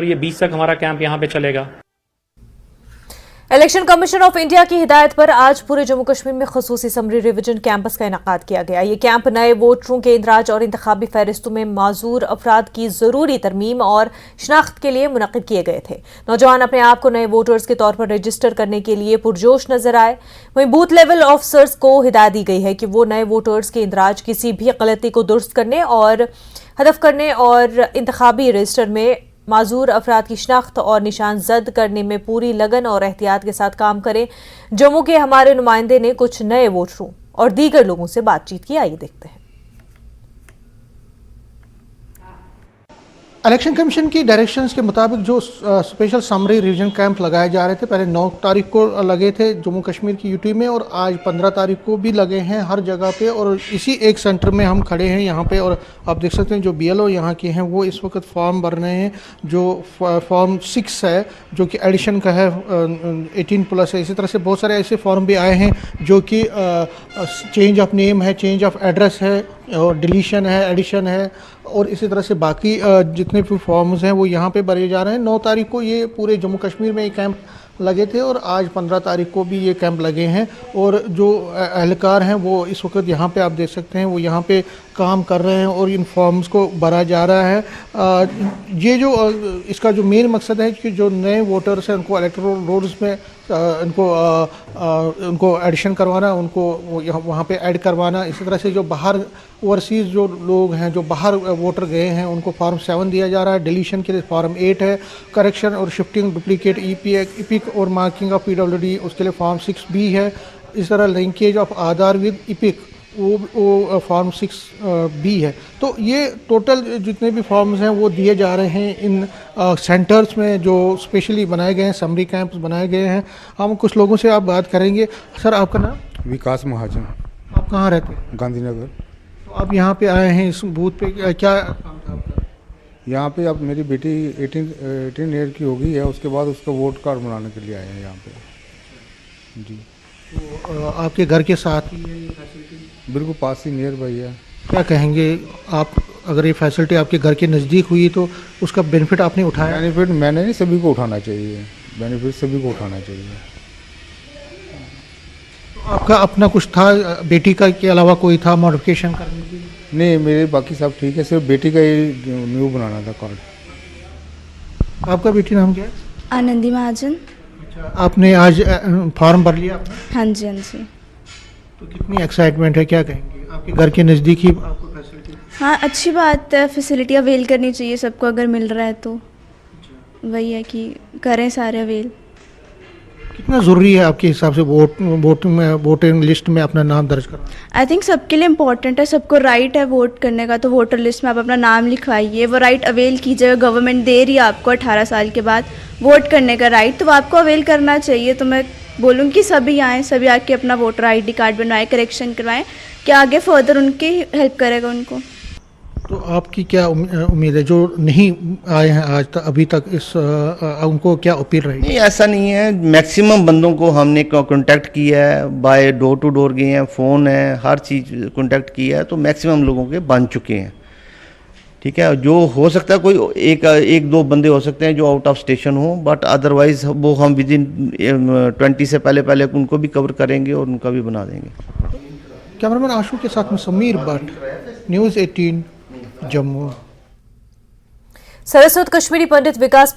ये 20 तक हमारा कैंप यहाँ पे चलेगा। इलेक्शन कमीशन ऑफ इंडिया की हिदायत पर आज पूरे जम्मू कश्मीर में खसूसी समरी रिवीजन कैंपस का इनेकाद किया गया। ये कैंप नए वोटरों के इंदराज और इंतखाबी फहरिस्तों में माजूर अफराद की जरूरी तरमीम और शनाख्त के लिए मुनक्किद किए गए थे। नौजवान अपने आप को नए वोटर्स के तौर पर रजिस्टर करने के लिए पुरजोश नजर आए। वहीं बूथ लेवल ऑफिसर्स को हिदायत दी गई है कि वो नए वोटर्स के इंदराज किसी भी गलती को दुरुस्त करने और हदफ करने और इंतखाबी रजिस्टर में माजूर अफराद की शनाख्त और निशान जद करने में पूरी लगन और एहतियात के साथ काम करें। जम्मू के हमारे नुमाइंदे ने कुछ नए वोटरों और दीगर लोगों से बातचीत की, आइए देखते हैं। इलेक्शन कमीशन की डायरेक्शंस के मुताबिक जो स्पेशल समरी रिवीजन कैंप लगाए जा रहे थे, पहले 9 तारीख को लगे थे जम्मू कश्मीर की यूटी में और आज 15 तारीख को भी लगे हैं हर जगह पे। और इसी एक सेंटर में हम खड़े हैं यहाँ पे और आप देख सकते हैं जो BLO यहाँ के हैं वो इस वक्त फॉर्म भर रहे हैं। जो फॉर्म 6 है जो कि एडिशन का है, 18+ है। इसी तरह से बहुत सारे ऐसे फॉर्म भी आए हैं जो कि चेंज ऑफ नेम है, चेंज ऑफ एड्रेस है और डिलीशन है, एडिशन है और इसी तरह से बाकी जितने भी फॉर्म्स हैं वो यहाँ पे भरे जा रहे हैं। 9 तारीख को ये पूरे जम्मू कश्मीर में ये कैंप लगे थे और आज 15 तारीख को भी ये कैंप लगे हैं। और जो एहलकार हैं वो इस वक्त यहाँ पे आप देख सकते हैं वो यहाँ पे काम कर रहे हैं और इन फॉर्म्स को भरा जा रहा है। ये जो इसका जो मेन मकसद है कि जो नए वोटर्स हैं उनको इलेक्टोरल रोल्स में उनको एडिशन करवाना, उनको वहाँ पे ऐड करवाना। इसी तरह से जो बाहर ओवरसीज़ जो लोग हैं जो बाहर वोटर गए हैं उनको फॉर्म 7 दिया जा रहा है। डिलीशन के लिए फॉर्म 8 है। करेक्शन और शिफ्टिंग डुप्लीकेट इपिक और मार्किंग ऑफ PWD उसके लिए फॉर्म 6B है। इस तरह linkage of Aadhaar with EPIC वो फॉर्म 6B है। तो ये टोटल जितने भी फॉर्म्स हैं वो दिए जा रहे हैं इन सेंटर्स में जो स्पेशली बनाए गए हैं, समरी कैंप्स बनाए गए हैं। हम कुछ लोगों से आप बात करेंगे। सर आपका नाम? विकास महाजन। आप कहाँ रहते हैं? गांधीनगर। तो आप यहाँ पे आए हैं इस बूथ पे, क्या काम था आपका? यहाँ पे अब मेरी बेटी 18 ईयर की हो गई है, उसके बाद उसका वोट कार्ड बनाने के लिए आए हैं यहाँ पे जी। तो आपके घर के साथ ही है ये फैसिलिटी? बिल्कुल पास ही, नियर बाई है। क्या कहेंगे आप, अगर ये फैसिलिटी आपके घर के नज़दीक हुई तो उसका बेनिफिट आपने उठाया? बेनिफिट मैंने नहीं, सभी को उठाना चाहिए। बेनिफिट सभी को उठाना चाहिए। तो आपका अपना कुछ था बेटी का के अलावा कोई था मॉडिफिकेशन करने की? नहीं, मेरे बाकी सब ठीक है, सिर्फ बेटी का ही न्यू बनाना था कार्ड। आपका बेटी नाम क्या है? आनंदी महाजन। अच्छा, आपने आज फॉर्म भर लिया आपने? हाँ जी, हाँ जी। तो कितनी एक्साइटमेंट है, क्या कहेंगे? आपके घर के नज़दीक ही आपको फैसिलिटी? हाँ, अच्छी बात है, फैसिलिटी अवेल करनी चाहिए सबको, अगर मिल रहा है तो वही है कि करें सारे अवेल। कितना ज़रूरी है आपके हिसाब से वोटिंग लिस्ट में अपना नाम दर्ज करना? आई थिंक सबके लिए इम्पोर्टेंट है, सबको राइट है वोट करने का, तो वोटर लिस्ट में आप अपना नाम लिखवाइए, वो राइट अवेल कीजिएगा। गवर्नमेंट दे रही है आपको 18 साल के बाद वोट करने का राइट, तो वो आपको अवेल करना चाहिए। तो मैं बोलूँगी कि सभी आएँ, सभी आके अपना वोटर ID कार्ड बनवाएं, करेक्शन करवाएं, कि आगे फर्दर उनकी हेल्प करेगा उनको। तो आपकी क्या उम्मीद है जो नहीं आए हैं आज तक अभी तक, इस उनको क्या अपील रहेगी? नहीं, ऐसा नहीं है। मैक्सिमम बंदों को हमने कांटेक्ट किया है, बाय डोर टू डोर गए हैं, फ़ोन है, हर चीज़ कांटेक्ट किया है, तो मैक्सिमम लोगों के बन चुके हैं। ठीक है, जो हो सकता है कोई एक दो बंदे हो सकते हैं जो आउट ऑफ स्टेशन हो, बट अदरवाइज वो हम विदिन 20 से पहले उनको भी कवर करेंगे और उनका भी बना देंगे। कैमरामैन आशु के साथ में समीर भट्ट, न्यूज़ 18 जम्मू। सरस्वत कश्मीरी पंडित विकास